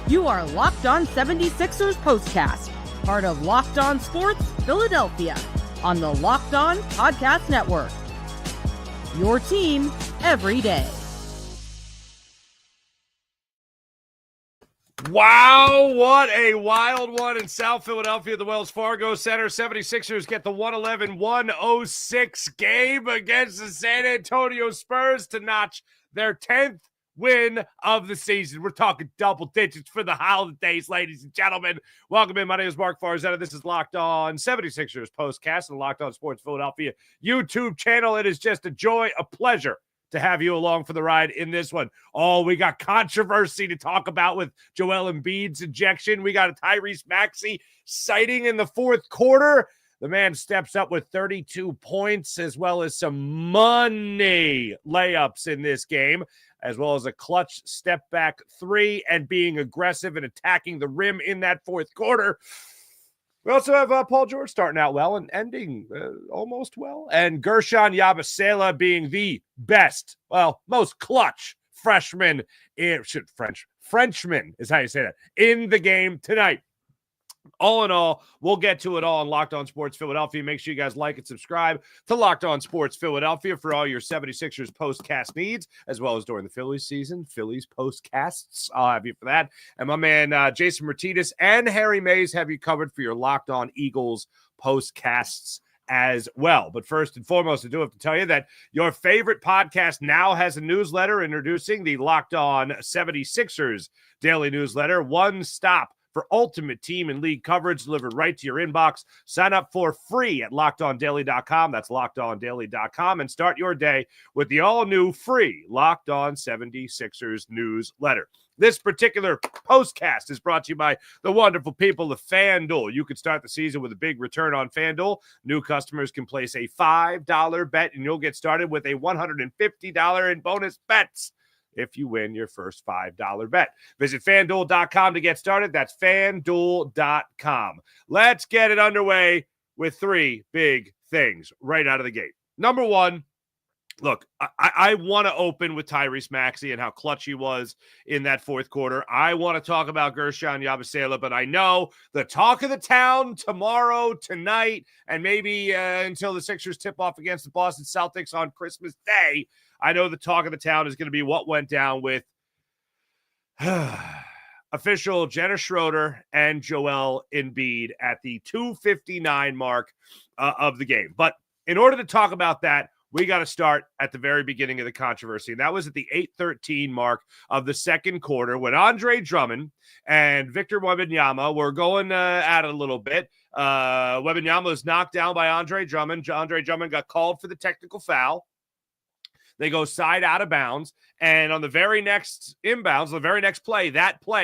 You are Locked On 76ers Postcast, part of Locked On Sports Philadelphia, on the Locked On Podcast Network. Your team every day. Wow, what a wild one in South Philadelphia at the Wells Fargo Center. 76ers get the 111-106 game against the San Antonio Spurs to notch their 10th win of the season. We're talking double digits for the holidays, ladies and gentlemen. Welcome in. My name is Mark Farzetta. This is Locked On 76ers Postcast and Locked On Sports Philadelphia YouTube channel. It is just a joy, a pleasure to have you along for the ride in this one. Oh, we got controversy to talk about with Joel Embiid's ejection. We got a Tyrese Maxey sighting in the fourth quarter. The man steps up with 32 points as well as some money layups in this game, as well as a clutch step back three and being aggressive and attacking the rim in that fourth quarter. We also have Paul George starting out well and ending almost well. And Guerschon Yabusele being the best, most clutch Frenchman is how you say that, in the game tonight. All in all, we'll get to it all on Locked On Sports Philadelphia. Make sure you guys like and subscribe to Locked On Sports Philadelphia for all your 76ers postcast needs, as well as during the Phillies season. Phillies postcasts, I'll have you for that. And my man Jason Martinez and Harry Mays have you covered for your Locked On Eagles postcasts as well. But first and foremost, I do have to tell you that your favorite podcast now has a newsletter introducing the Locked On 76ers daily newsletter. One stop for ultimate team and league coverage delivered right to your inbox. Sign up for free at LockedOnDaily.com. That's LockedOnDaily.com, and start your day with the all-new free Locked On 76ers newsletter. This particular postcast is brought to you by the wonderful people of FanDuel. You could start the season with a big return on FanDuel. New customers can place a $5 bet, and you'll get started with a $150 in bonus bets if you win your first $5 bet. Visit FanDuel.com to get started. That's FanDuel.com. Let's get it underway with three big things right out of the gate. Number one, look, I want to open with Tyrese Maxey and how clutch he was in that fourth quarter. I want to talk about Guerschon Yabusele, but I know the talk of the town tomorrow, tonight, and maybe until the Sixers tip off against the Boston Celtics on Christmas Day, I know the talk of the town is going to be what went down with official Jenna Schroeder and Joel Embiid at the 2:59 mark of the game. But in order to talk about that, we got to start at the very beginning of the controversy. And that was at the 8:13 mark of the second quarter when Andre Drummond and Victor Wembanyama were going at it a little bit. Wembanyama was knocked down by Andre Drummond. Andre Drummond got called for the technical foul. They go side out of bounds. And on the very next inbounds, the very next play,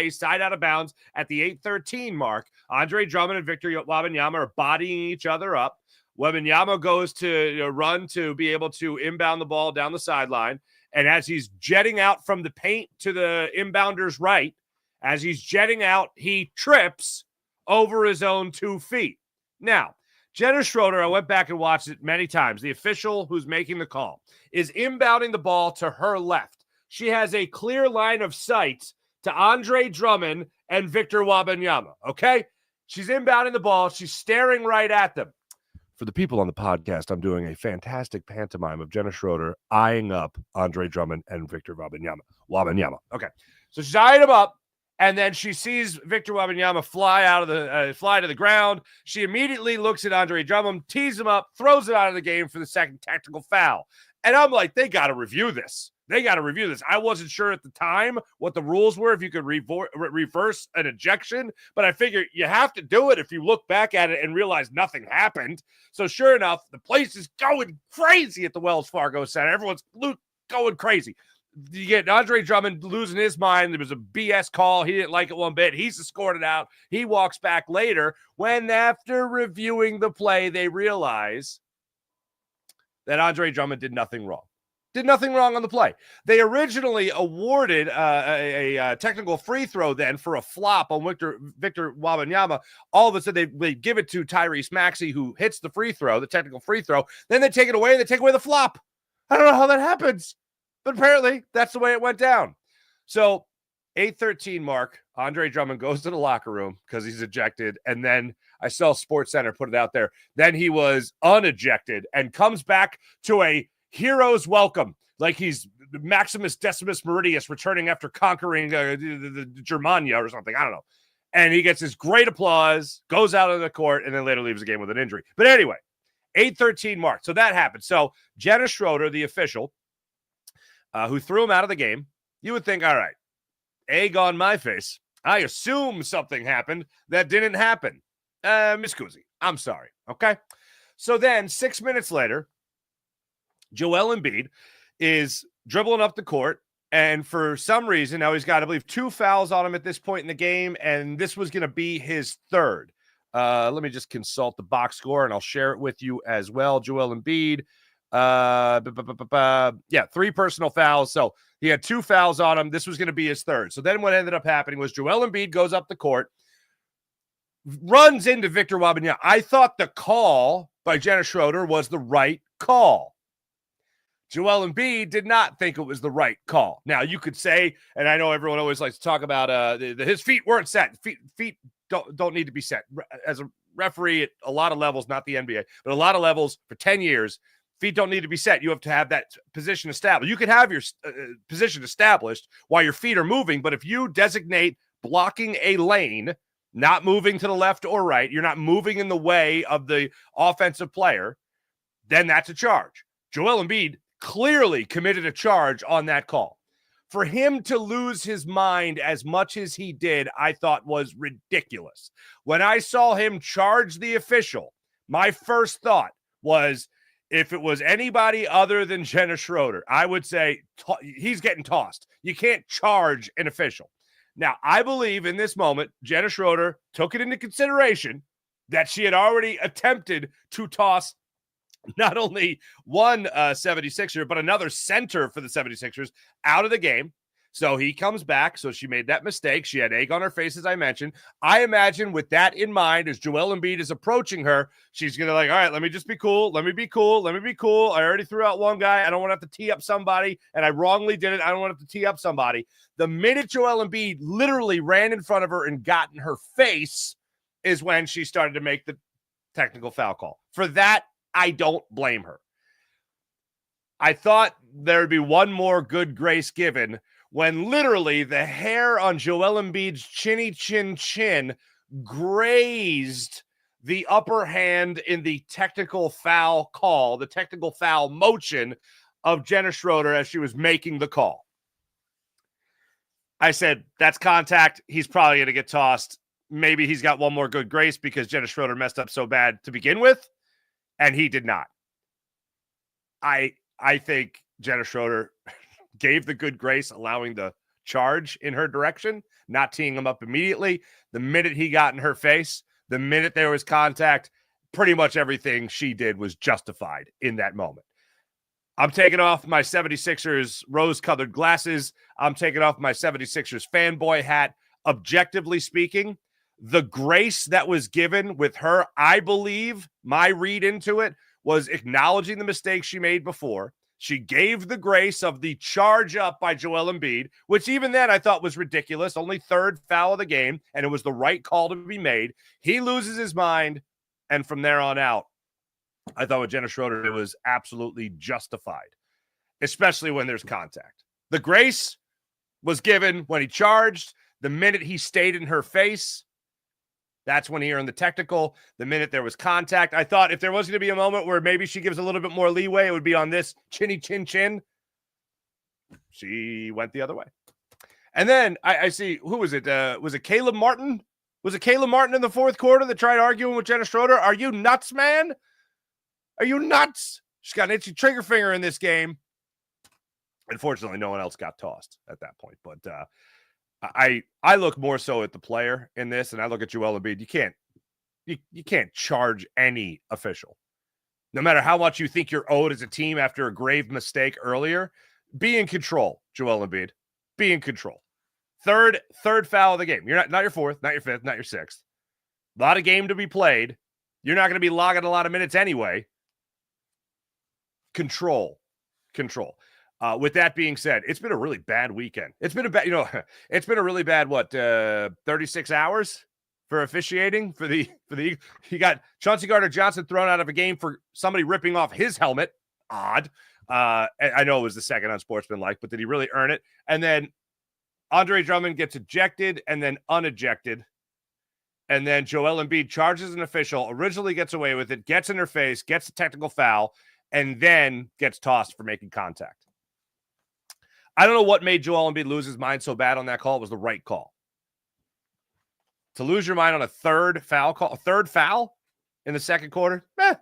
side out of bounds at the 8:13 mark, Andre Drummond and Victor Wembanyama are bodying each other up. Wembanyama goes to run to be able to inbound the ball down the sideline. And as he's jetting out from the paint to the inbounder's right, as he's jetting out, he trips over his own 2 feet. Now, Jenna Schroeder, I went back and watched it many times. The official who's making the call is inbounding the ball to her left. She has a clear line of sight to Andre Drummond and Victor Wembanyama, okay? She's inbounding the ball. She's staring right at them. For the people on the podcast, I'm doing a fantastic pantomime of Jenna Schroeder eyeing up Andre Drummond and Victor Wembanyama. Okay, so she's eyeing them up. And then she sees Victor Wembanyama fly to the ground. She immediately looks at Andre Drummond, tees him up, throws it out of the game for the second technical foul. And I'm like, they got to review this. I wasn't sure at the time what the rules were, if you could reverse an ejection, but I figure you have to do it if you look back at it and realize nothing happened. So sure enough, the place is going crazy at the Wells Fargo Center. Everyone's going crazy. You get Andre Drummond losing his mind. There was a BS call. He didn't like it one bit. He's escorted out. He walks back later when, after reviewing the play, they realize that Andre Drummond did nothing wrong. On the play. They originally awarded a technical free throw then for a flop on Victor Wembanyama. All of a sudden, they give it to Tyrese Maxey, who hits the free throw, the technical free throw. Then they take it away, and they take away the flop. I don't know how that happens. But apparently, that's the way it went down. So, 8:13 mark, Andre Drummond goes to the locker room because he's ejected, and then I saw SportsCenter put it out there. Then he was unejected and comes back to a hero's welcome, like he's Maximus Decimus Meridius returning after conquering the Germania or something. I don't know. And he gets this great applause, goes out on the court, and then later leaves the game with an injury. But anyway, 8:13 mark. So that happened. So Jenna Schroeder, the official, who threw him out of the game, you would think, all right, egg on my face. I assume something happened that didn't happen. Miss Kuzi, I'm sorry. Okay. So then 6 minutes later, Joel Embiid is dribbling up the court. And for some reason, now he's got, I believe, 2 fouls on him at this point in the game. And this was going to be his third. Let me just consult the box score and I'll share it with you as well. Joel Embiid. 3 personal fouls. So he had 2 fouls on him. This was going to be his third. So then what ended up happening was Joel Embiid goes up the court, runs into Victor Wembanyama. I thought the call by Jenna Schroeder was the right call. Joel Embiid did not think it was the right call. Now, you could say, and I know everyone always likes to talk about his feet weren't set. Feet don't need to be set. As a referee at a lot of levels, not the NBA, but a lot of levels for 10 years, feet don't need to be set. You have to have that position established. You can have your position established while your feet are moving, but if you designate blocking a lane, not moving to the left or right, you're not moving in the way of the offensive player, then that's a charge. Joel Embiid clearly committed a charge on that call. For him to lose his mind as much as he did, I thought was ridiculous. When I saw him charge the official, my first thought was, if it was anybody other than Jenna Schroeder, I would say he's getting tossed. You can't charge an official. Now, I believe in this moment, Jenna Schroeder took it into consideration that she had already attempted to toss not only one 76er, but another center for the 76ers out of the game. So he comes back. So she made that mistake. She had egg on her face, as I mentioned. I imagine with that in mind, as Joel Embiid is approaching her, she's going to all right, let me just be cool. Let me be cool. Let me be cool. I already threw out one guy. I don't want to have to tee up somebody. And I wrongly did it. I don't want to have to tee up somebody. The minute Joel Embiid literally ran in front of her and got in her face is when she started to make the technical foul call. For that, I don't blame her. I thought there would be one more good grace given when literally the hair on Joel Embiid's chinny chin grazed the upper hand in the technical foul call, the technical foul motion of Jenna Schroeder as she was making the call. I said, that's contact. He's probably going to get tossed. Maybe he's got one more good grace because Jenna Schroeder messed up so bad to begin with. And he did not. I think Jenna Schroeder gave the good grace, allowing the charge in her direction, not teeing him up immediately. The minute he got in her face, the minute there was contact, pretty much everything she did was justified in that moment. I'm taking off my 76ers rose-colored glasses. I'm taking off my 76ers fanboy hat. Objectively speaking, the grace that was given with her, I believe, my read into it, was acknowledging the mistakes she made before. She gave the grace of the charge up by Joel Embiid, which even then I thought was ridiculous. Only third foul of the game, and it was the right call to be made. He loses his mind, and from there on out, I thought with Jenna Schroeder, it was absolutely justified, especially when there's contact. The grace was given when he charged. The minute he stayed in her face, that's when he earned the technical. The minute there was contact, I thought if there was going to be a moment where maybe she gives a little bit more leeway, it would be on this chinny chin. She went the other way. And then I see, who was it? Was it Caleb Martin? Was it Caleb Martin in the fourth quarter that tried arguing with Jenna Schroeder? Are you nuts, man? Are you nuts? She's got an itchy trigger finger in this game. Unfortunately, no one else got tossed at that point. But I look more so at the player in this, and I look at Joel Embiid. You can't charge any official. No matter how much you think you're owed as a team after a grave mistake earlier, be in control, Joel Embiid. Be in control. Third foul of the game. You're not your fourth, not your fifth, not your sixth. A lot of game to be played. You're not going to be logging a lot of minutes anyway. Control. With that being said, it's been a really bad weekend. It's been it's been a really bad 36 hours for officiating for the you got Chauncey Gardner-Johnson thrown out of a game for somebody ripping off his helmet. Odd. I know it was the second unsportsmanlike, but did he really earn it? And then Andre Drummond gets ejected and then unejected. And then Joel Embiid charges an official, originally gets away with it, gets in her face, gets a technical foul, and then gets tossed for making contact. I don't know what made Joel Embiid lose his mind so bad on that call. It was the right call. To lose your mind on a third foul in the second quarter? I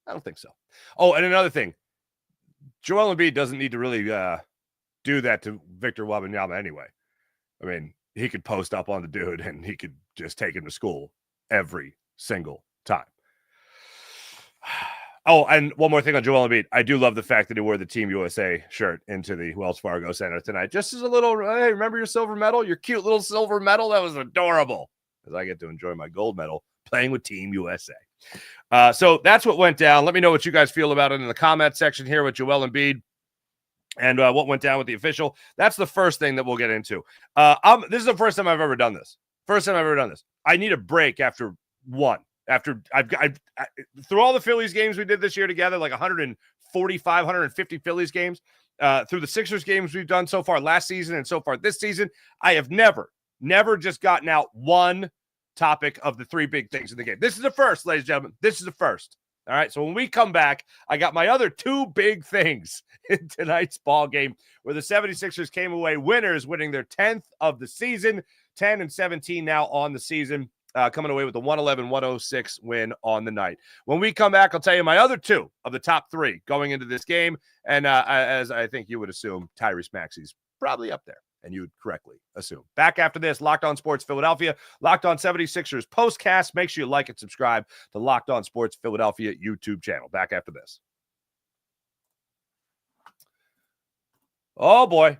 don't think so. Oh, and another thing. Joel Embiid doesn't need to really do that to Victor Wembanyama anyway. I mean, he could post up on the dude and he could just take him to school every single time. Oh, and one more thing on Joel Embiid. I do love the fact that he wore the Team USA shirt into the Wells Fargo Center tonight. Just as a little, hey, remember your silver medal? Your cute little silver medal? That was adorable. Because I get to enjoy my gold medal playing with Team USA. So that's what went down. Let me know what you guys feel about it in the comment section here with Joel Embiid and what went down with the official. That's the first thing that we'll get into. This is the first time I've ever done this. I need a break after one. After I've through all the Phillies games we did this year together, like 145, 150 Phillies games, through the Sixers games we've done so far last season and so far this season, I have never just gotten out one topic of the three big things in the game. This is the first, ladies and gentlemen. This is the first. All right. So when we come back, I got my other two big things in tonight's ball game where the 76ers came away winners, winning their 10th of the season, 10-17 now on the season. Coming away with a 111-106 win on the night. When we come back, I'll tell you my other two of the top three going into this game. And as I think you would assume, Tyrese Maxey's probably up there, and you would correctly assume. Back after this, Locked On Sports Philadelphia, Locked On 76ers postcast. Make sure you like and subscribe to Locked On Sports Philadelphia YouTube channel. Back after this. Oh, boy.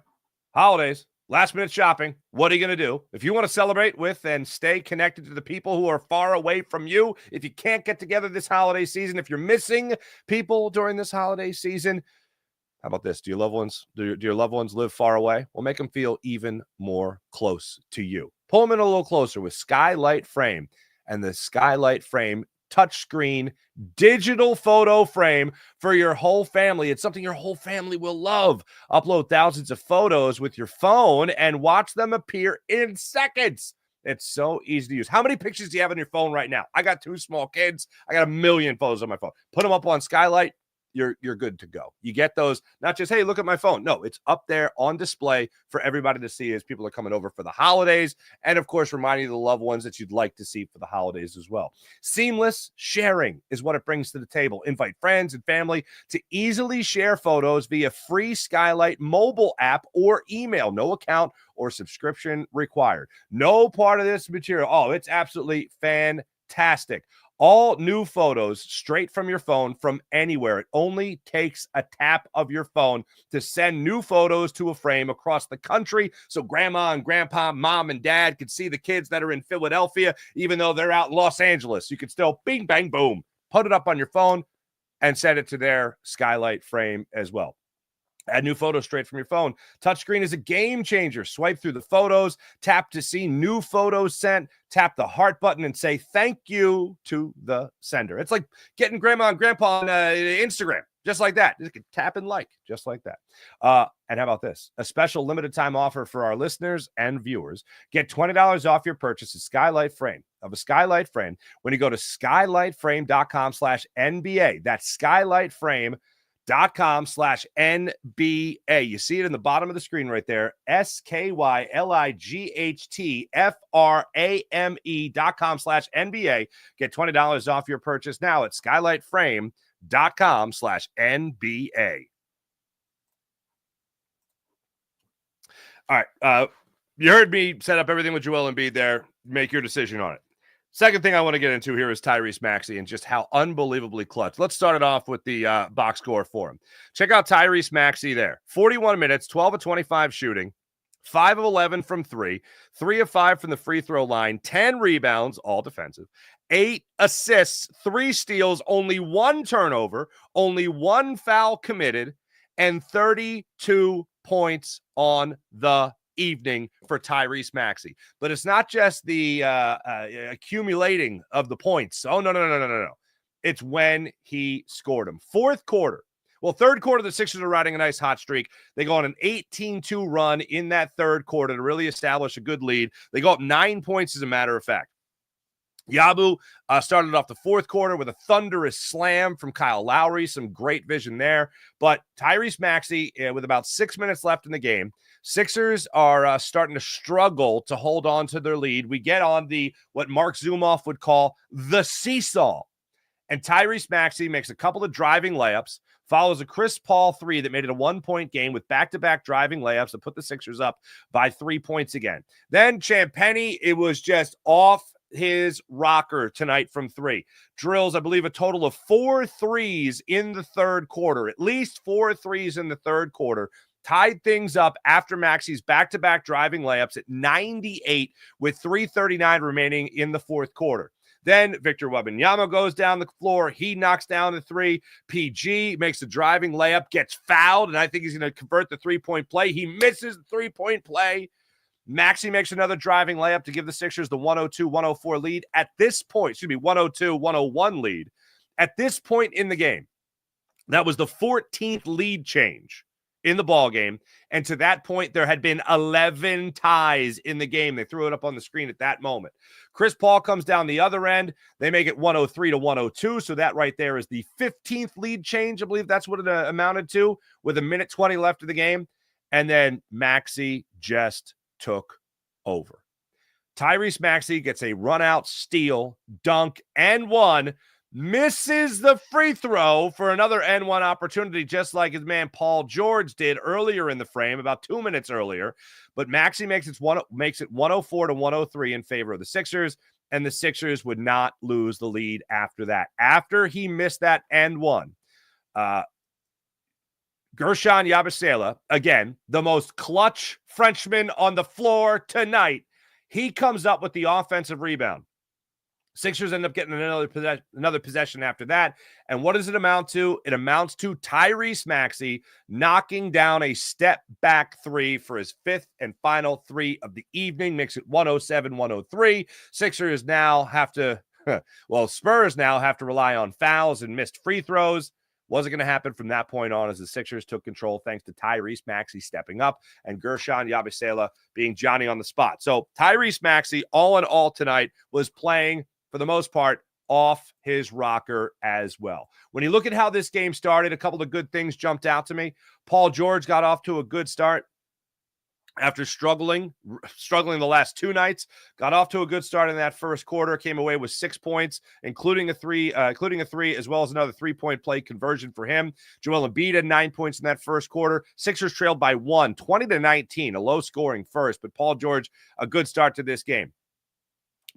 Holidays. Last minute shopping. What are you going to do? If you want to celebrate with and stay connected to the people who are far away from you, if you can't get together this holiday season, if you're missing people during this holiday season, how about this? Do your loved ones live far away? Well, make them feel even more close to you. Pull them in a little closer with Skylight Frame and the Skylight Frame touchscreen digital photo frame for your whole family. It's something your whole family will love. Upload thousands of photos with your phone and watch them appear in seconds. It's so easy to use. How many pictures do you have on your phone right now? I got two small kids. I got 1 million photos on my phone. Put them up on Skylight. You're good to go. You get those, not just, hey, look at my phone. No, it's up there on display for everybody to see as people are coming over for the holidays. And, of course, reminding the loved ones that you'd like to see for the holidays as well. Seamless sharing is what it brings to the table. Invite friends and family to easily share photos via free Skylight mobile app or email. No account or subscription required. No part of this material. Oh, it's absolutely fantastic. All new photos straight from your phone from anywhere. It only takes a tap of your phone to send new photos to a frame across the country so grandma and grandpa, mom and dad can see the kids that are in Philadelphia, even though they're out in Los Angeles. You can still bing, bang, boom, put it up on your phone and send it to their Skylight frame as well. Add new photos straight from your phone. Touchscreen is a game changer. Swipe through the photos, tap to see new photos sent, tap the heart button and say thank you to the sender. It's like getting grandma and grandpa on Instagram, just like that. You can tap and like, just like that. And how about this? A special limited time offer for our listeners and viewers. Get $20 off your purchase of Skylight Frame. Of a Skylight Frame when you go to skylightframe.com/NBA. That's skylightframe.com/NBA. You see it in the bottom of the screen right there. skylightframe.com/NBA. Get $20 off your purchase now at skylightframe.com/NBA. All right. You heard me set up everything with Joel Embiid there. Make your decision on it. Second thing I want to get into here is Tyrese Maxey and just how unbelievably clutch. Let's start it off with the box score for him. Check out Tyrese Maxey there. 41 minutes, 12 of 25 shooting, 5 of 11 from 3, 3 of 5 from the free throw line, 10 rebounds, all defensive, 8 assists, 3 steals, only 1 turnover, only 1 foul committed, and 32 points on the evening for Tyrese Maxey. But it's not just the accumulating of the points. Oh, no. It's when he scored them. Fourth quarter. Well, third quarter, the Sixers are riding a nice hot streak. They go on an 18-2 run in that third quarter to really establish a good lead. They go up 9 points, as a matter of fact. Yabu started off the fourth quarter with a thunderous slam from Kyle Lowry. Some great vision there. But Tyrese Maxey, with about 6 minutes left in the game, Sixers are starting to struggle to hold on to their lead. We get on what Mark Zumoff would call the seesaw. And Tyrese Maxey makes a couple of driving layups, follows a Chris Paul 3 that made it a 1-point game with back-to-back driving layups to put the Sixers up by 3 points again. Then Champagnie, it was just off his rocker tonight from 3. Drills, I believe, a total of 4 threes in the third quarter, at least 4 threes in the third quarter. Tied things up after Maxey's back-to-back driving layups at 98 with 3:39 remaining in the fourth quarter. Then Victor Wembanyama goes down the floor. He knocks down the 3. PG makes a driving layup, gets fouled, and I think he's going to convert the 3-point play. He misses the 3-point play. Maxey makes another driving layup to give the Sixers the 102-104 lead. At this point, 102-101 lead. At this point in the game, that was the 14th lead change in the ball game, and to that point, there had been 11 ties in the game. They threw it up on the screen at that moment. Chris Paul comes down the other end. They make it 103-102, so that right there is the 15th lead change. I believe that's what it amounted to, with 1:20 left of the game, and then Maxey just took over. Tyrese Maxey gets a run-out, steal, dunk, and 1. Misses the free throw for another N1 opportunity, just like his man Paul George did earlier in the frame, about 2 minutes earlier. But Maxey makes it 104-103 in favor of the Sixers, and the Sixers would not lose the lead after that. After he missed that N1, Guerschon Yabusele, again, the most clutch Frenchman on the floor tonight, he comes up with the offensive rebound. Sixers end up getting another possession after that. And what does it amount to? It amounts to Tyrese Maxey knocking down a step-back 3 for his 5th and final 3 of the evening. Makes it 107-103. Spurs now have to rely on fouls and missed free throws. Wasn't going to happen from that point on as the Sixers took control thanks to Tyrese Maxey stepping up and Guerschon Yabusele being Johnny on the spot. So Tyrese Maxey, all in all tonight, was playing, for the most part, off his rocker as well. When you look at how this game started, a couple of good things jumped out to me. Paul George got off to a good start after struggling the last 2 nights. Got off to a good start in that first quarter, came away with 6 points, including a three, as well as another 3-point play conversion for him. Joel Embiid had 9 points in that first quarter. Sixers trailed by 1, 20-19, a low-scoring first, but Paul George, a good start to this game.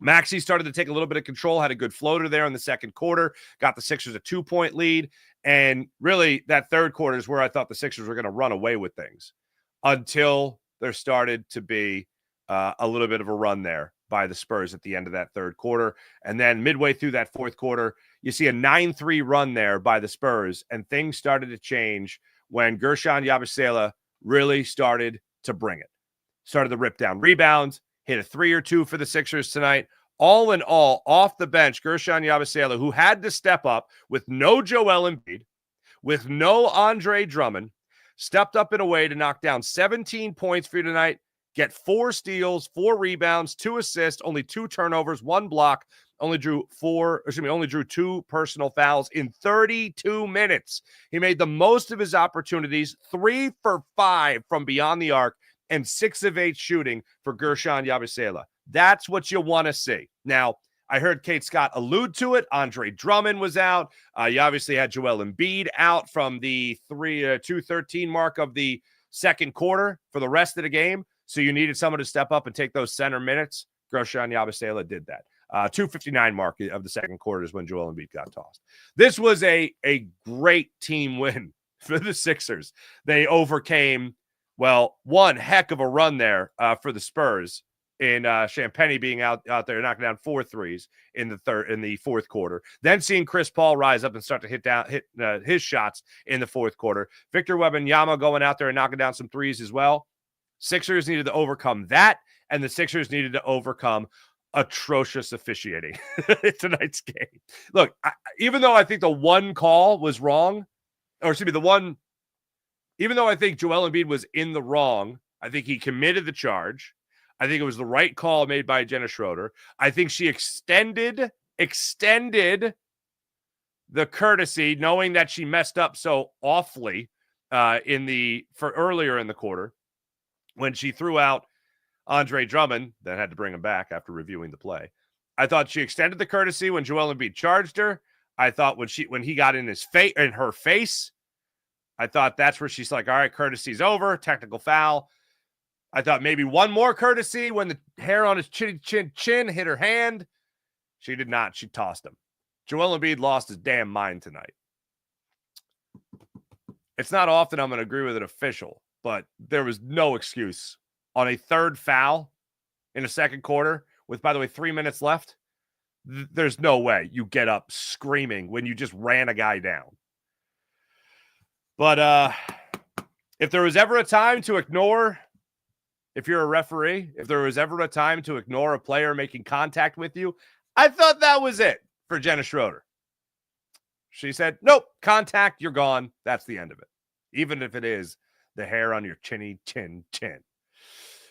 Maxey started to take a little bit of control, had a good floater there in the second quarter, got the Sixers a 2-point lead, and really that third quarter is where I thought the Sixers were going to run away with things until there started to be a little bit of a run there by the Spurs at the end of that third quarter. And then midway through that fourth quarter, you see a 9-3 run there by the Spurs, and things started to change when Guerschon Yabusele really started to bring it. Started to rip down rebounds, hit a 3 or 2 for the Sixers tonight. All in all, off the bench, Guerschon Yabusele, who had to step up with no Joel Embiid, with no Andre Drummond, stepped up in a way to knock down 17 points for you tonight, get 4 steals, 4 rebounds, 2 assists, only 2 turnovers, 1 block, only drew 2 personal fouls in 32 minutes. He made the most of his opportunities, 3 for 5 from beyond the arc, and 6 of 8 shooting for Guerschon Yabusele. That's what you want to see. Now, I heard Kate Scott allude to it. Andre Drummond was out. You obviously had Joel Embiid out from the 2:13 mark of the second quarter for the rest of the game. So you needed someone to step up and take those center minutes. Guerschon Yabusele did that. 2:59 mark of the second quarter is when Joel Embiid got tossed. This was a great team win for the Sixers. They overcame, one heck of a run there for the Spurs. in Champagny being out there knocking down 4 threes in the fourth quarter. Then seeing Chris Paul rise up and start to hit his shots in the fourth quarter. Victor Wembanyama going out there and knocking down some threes as well. Sixers needed to overcome that, and the Sixers needed to overcome atrocious officiating in tonight's game. Look, even though I think the one call was wrong, or excuse me, even though I think Joel Embiid was in the wrong, I think he committed the charge. I think it was the right call made by Jenna Schroeder. I think she extended the courtesy, knowing that she messed up so awfully earlier in the quarter when she threw out Andre Drummond, then had to bring him back after reviewing the play. I thought she extended the courtesy when Joel Embiid charged her. I thought when he got in her face, I thought that's where she's like, all right, courtesy's over, technical foul. I thought maybe one more courtesy when the hair on his chin hit her hand. She did not. She tossed him. Joel Embiid lost his damn mind tonight. It's not often I'm going to agree with an official, but there was no excuse on a third foul in the second quarter with, by the way, 3 minutes left. There's no way you get up screaming when you just ran a guy down. But if there was ever a time to ignore, if you're a referee, if there was ever a time to ignore a player making contact with you, I thought that was it for Jenna Schroeder. She said, nope, contact, you're gone. That's the end of it. Even if it is the hair on your chin.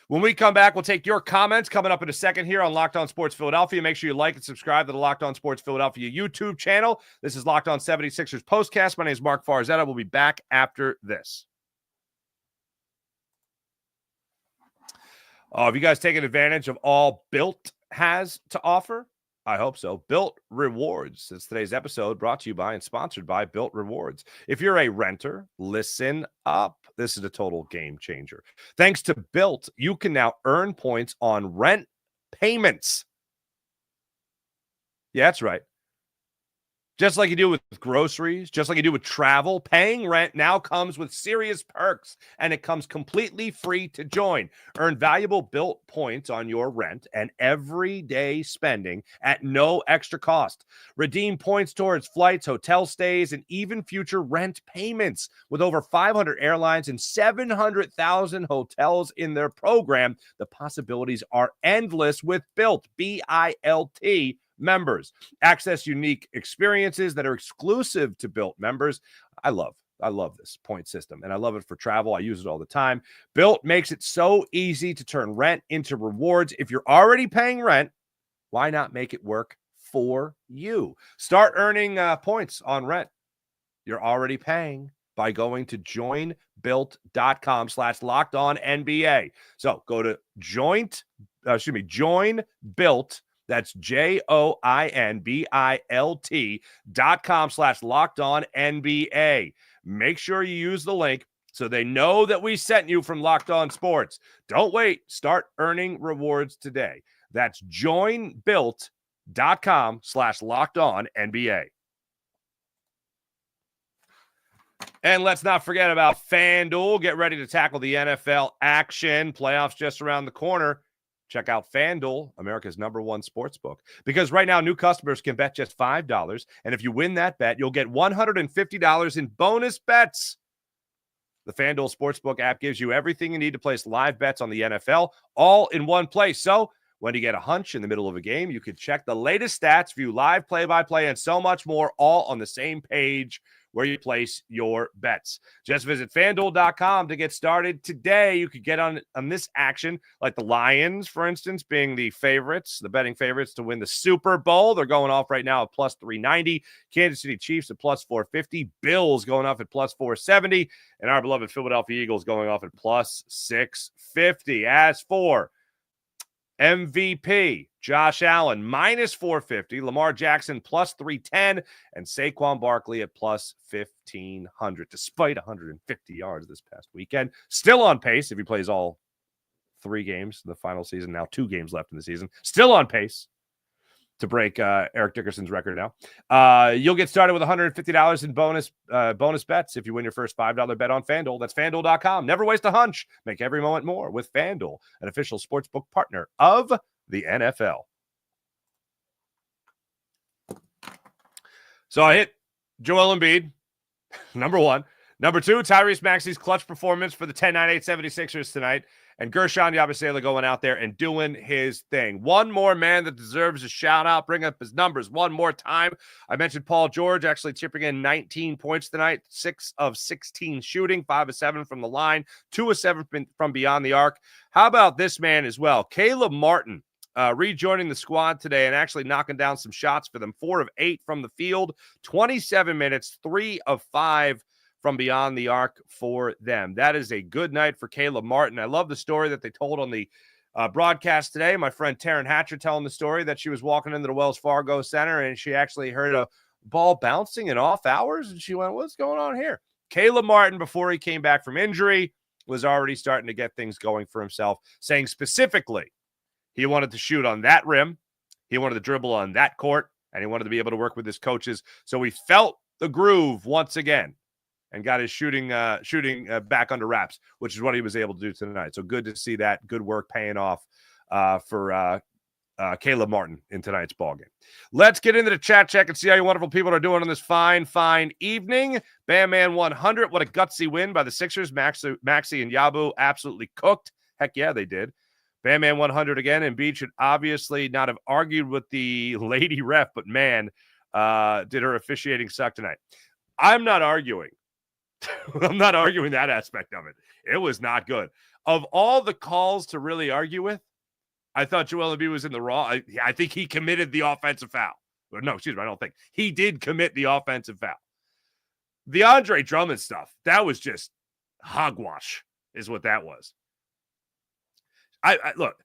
When we come back, we'll take your comments coming up in a second here on Locked On Sports Philadelphia. Make sure you like and subscribe to the Locked On Sports Philadelphia YouTube channel. This is Locked On 76ers Postcast. My name is Mark Farzetta. We'll be back after this. Have you guys taken advantage of all Built has to offer? I hope so. Built Rewards. It's today's episode brought to you by and sponsored by Built Rewards. If you're a renter, listen up. This is a total game changer. Thanks to Built, you can now earn points on rent payments. Yeah, that's right. Just like you do with groceries, just like you do with travel, paying rent now comes with serious perks, and it comes completely free to join. Earn valuable Built points on your rent and everyday spending at no extra cost. Redeem points towards flights, hotel stays, and even future rent payments. With over 500 airlines and 700,000 hotels in their program, the possibilities are endless with Built, B-I-L-T, members. Access unique experiences that are exclusive to Built members. I love this point system, and I love it for travel. I use it all the time. Built makes it so easy to turn rent into rewards. If you're already paying rent, why not make it work for you? Start earning points on rent you're already paying by going to joinbuilt.com/lockedonnba. So go to join Built. That's joinbuilt.com/lockedonnba. Make sure you use the link so they know that we sent you from Locked On Sports. Don't wait. Start earning rewards today. That's joinbuilt.com/lockedonnba. And let's not forget about FanDuel. Get ready to tackle the NFL action. Playoffs just around the corner. Check out FanDuel, America's #1 sportsbook. Because right now, new customers can bet just $5. And if you win that bet, you'll get $150 in bonus bets. The FanDuel Sportsbook app gives you everything you need to place live bets on the NFL, all in one place. So when you get a hunch in the middle of a game, you can check the latest stats, view live play-by-play, and so much more, all on the same page where you place your bets. Just visit FanDuel.com to get started today. You could get on this action, like the Lions, for instance, being the betting favorites to win the Super Bowl. They're going off right now at plus 390. Kansas City Chiefs at plus 450. Bills going off at plus 470. And our beloved Philadelphia Eagles going off at plus 650. As for MVP, Josh Allen, minus 450. Lamar Jackson, plus 310. And Saquon Barkley at plus 1,500. Despite 150 yards this past weekend. Still on pace if he plays all 3 games in the final season. Now 2 games left in the season. Still on pace to break Eric Dickerson's record now. You'll get started with $150 in bonus bets if you win your first $5 bet on FanDuel. That's FanDuel.com. Never waste a hunch. Make every moment more with FanDuel, an official sportsbook partner of the NFL. So I hit Joel Embiid, number one. Number two, Tyrese Maxey's clutch performance for the 10-9-8 76ers tonight. And Guerschon Yabusele going out there and doing his thing. One more man that deserves a shout-out. Bring up his numbers one more time. I mentioned Paul George actually chipping in 19 points tonight. 6 of 16 shooting. 5 of 7 from the line. 2 of 7 from beyond the arc. How about this man as well? Caleb Martin rejoining the squad today and actually knocking down some shots for them. 4 of 8 from the field. 27 minutes. 3 of 5 from beyond the arc for them. That is a good night for Caleb Martin. I love the story that they told on the broadcast today. My friend Taryn Hatcher telling the story that she was walking into the Wells Fargo Center and she actually heard a ball bouncing in off hours. And she went, what's going on here? Caleb Martin, before he came back from injury, was already starting to get things going for himself, saying specifically he wanted to shoot on that rim. He wanted to dribble on that court, and he wanted to be able to work with his coaches. So he felt the groove once again and got his shooting back under wraps, which is what he was able to do tonight. So good to see that good work paying off for Caleb Martin in tonight's ballgame. Let's get into the chat check and see how you wonderful people are doing on this fine evening. Bam Man 100, what a gutsy win by the Sixers. Maxey and Yabu absolutely cooked. Heck yeah, they did. Bam Man 100 again. Embiid should obviously not have argued with the lady ref, but man, did her officiating suck tonight. I'm not arguing. I'm not arguing that aspect of it. It was not good. Of all the calls to really argue with, I thought Joel Embiid was in the wrong. I think he committed the offensive foul. No, excuse me, I don't think. He did commit the offensive foul. The Andre Drummond stuff, that was just hogwash is what that was. Look,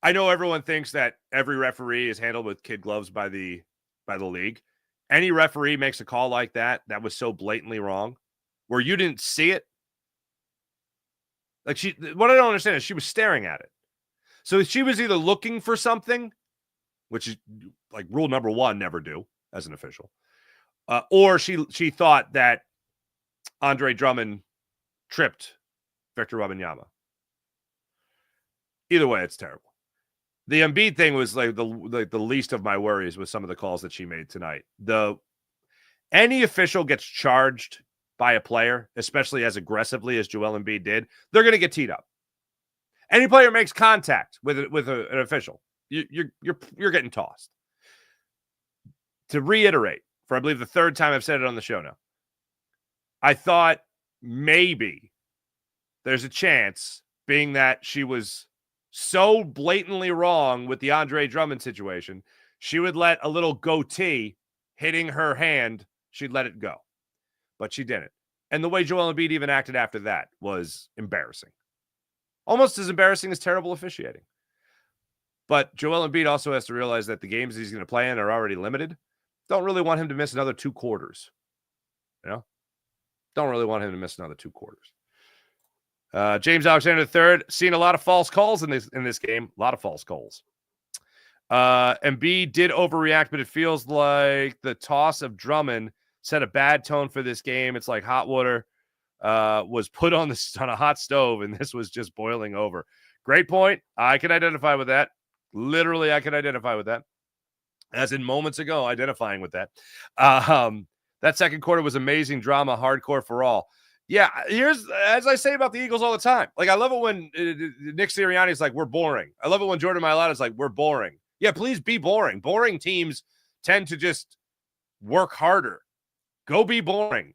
I know everyone thinks that every referee is handled with kid gloves by the league. Any referee makes a call like that was so blatantly wrong, where you didn't see it. Like what I don't understand is she was staring at it. So she was either looking for something, which is like rule number 1, never do as an official, or she thought that Andre Drummond tripped Victor Wembanyama. Either way, it's terrible. The Embiid thing was like the least of my worries with some of the calls that she made tonight. Any official gets charged by a player, especially as aggressively as Joel Embiid did, they're going to get teed up. Any player makes contact with an official, you're getting tossed. To reiterate, for I believe the third time I've said it on the show now, I thought maybe there's a chance, being that she was so blatantly wrong with the Andre Drummond situation, she would let a little goatee hitting her hand, she'd let it go. But she didn't. And the way Joel Embiid even acted after that was embarrassing. Almost as embarrassing as terrible officiating. But Joel Embiid also has to realize that the games he's going to play in are already limited. Don't really want him to miss another 2 quarters. You know? Don't really want him to miss another 2 quarters. James Alexander III, seen a lot of false calls in this game. A lot of false calls. Embiid did overreact, but it feels like the toss of Drummond set a bad tone for this game. It's like hot water was put on a hot stove, and this was just boiling over. Great point. I can identify with that. Literally, I can identify with that. As in moments ago, identifying with that. That second quarter was amazing drama, hardcore for all. Yeah, here's, as I say about the Eagles all the time. Like, I love it when Nick Sirianni is like, we're boring. I love it when Jordan Mailata is like, we're boring. Yeah, please be boring. Boring teams tend to just work harder. Go be boring.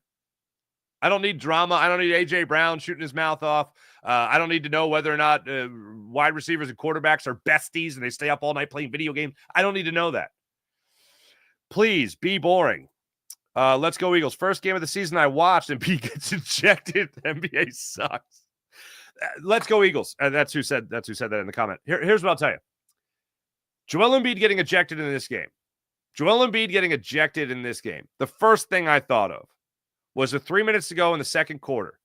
I don't need drama. I don't need A.J. Brown shooting his mouth off. I don't need to know whether or not wide receivers and quarterbacks are besties and they stay up all night playing video games. I don't need to know that. Please be boring. Let's go Eagles. First game of the season I watched, and Pete gets ejected. The NBA sucks. Let's go Eagles. And that's who said that in the comment. Here's what I'll tell you. Joel Embiid getting ejected in this game. The first thing I thought of was with 3 minutes to go in the second quarter.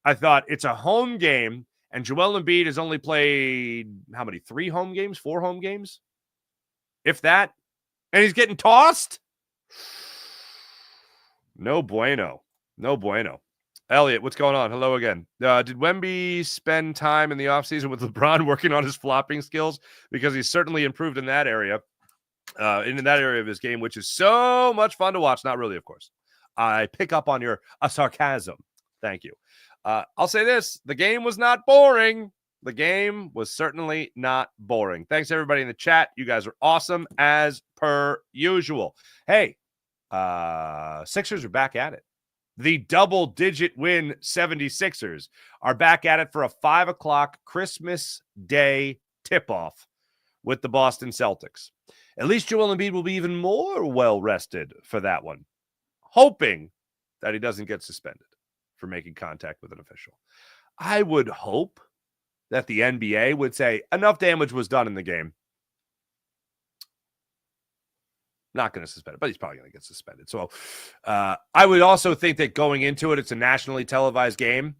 I thought it's a home game, and Joel Embiid has only played how many? 3 home games? 4 home games? if that. And he's getting tossed? No bueno. No bueno. Elliot, what's going on? Hello again. Did Wemby spend time in the offseason with LeBron working on his flopping skills? Because he's certainly improved in that area. In that area of his game, which is so much fun to watch. Not really, of course. I pick up on your sarcasm. Thank you. I'll say this. The game was not boring. The game was certainly not boring. Thanks, everybody in the chat. You guys are awesome, as per usual. Hey, Sixers are back at it. The double-digit win 76ers are back at it for a 5 o'clock Christmas Day tip-off with the Boston Celtics. At least Joel Embiid will be even more well-rested for that one, hoping that he doesn't get suspended for making contact with an official. I would hope that the NBA would say enough damage was done in the game. Not going to suspend it, but he's probably going to get suspended. So I would also think that going into it, it's a nationally televised game.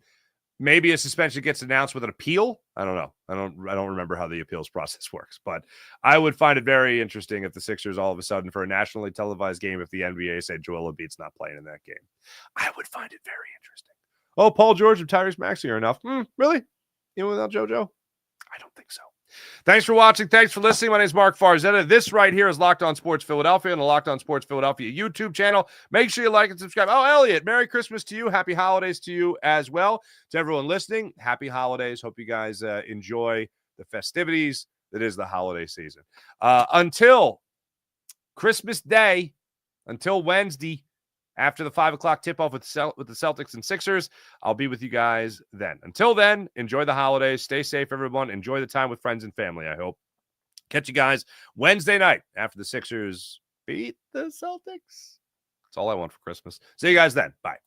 Maybe a suspension gets announced with an appeal. I don't know. I don't remember how the appeals process works, but I would find it very interesting if the Sixers all of a sudden, for a nationally televised game, if the NBA said Joel Embiid's not playing in that game. I would find it very interesting. Oh, Paul George and Tyrese Maxey are enough. Really? Even without JoJo? I don't think so. Thanks for watching. Thanks for listening. My name is Mark Farzetta. This right here is Locked On Sports Philadelphia on the Locked On Sports Philadelphia YouTube channel. Make sure you like and subscribe. Oh, Elliot, Merry Christmas to you. Happy holidays to you as well. To everyone listening, happy holidays. Hope you guys enjoy the festivities that is the holiday season. Until Christmas Day, until Wednesday, after the 5 o'clock tip-off with the Celtics and Sixers, I'll be with you guys then. Until then, enjoy the holidays. Stay safe, everyone. Enjoy the time with friends and family, I hope. Catch you guys Wednesday night after the Sixers beat the Celtics. That's all I want for Christmas. See you guys then. Bye.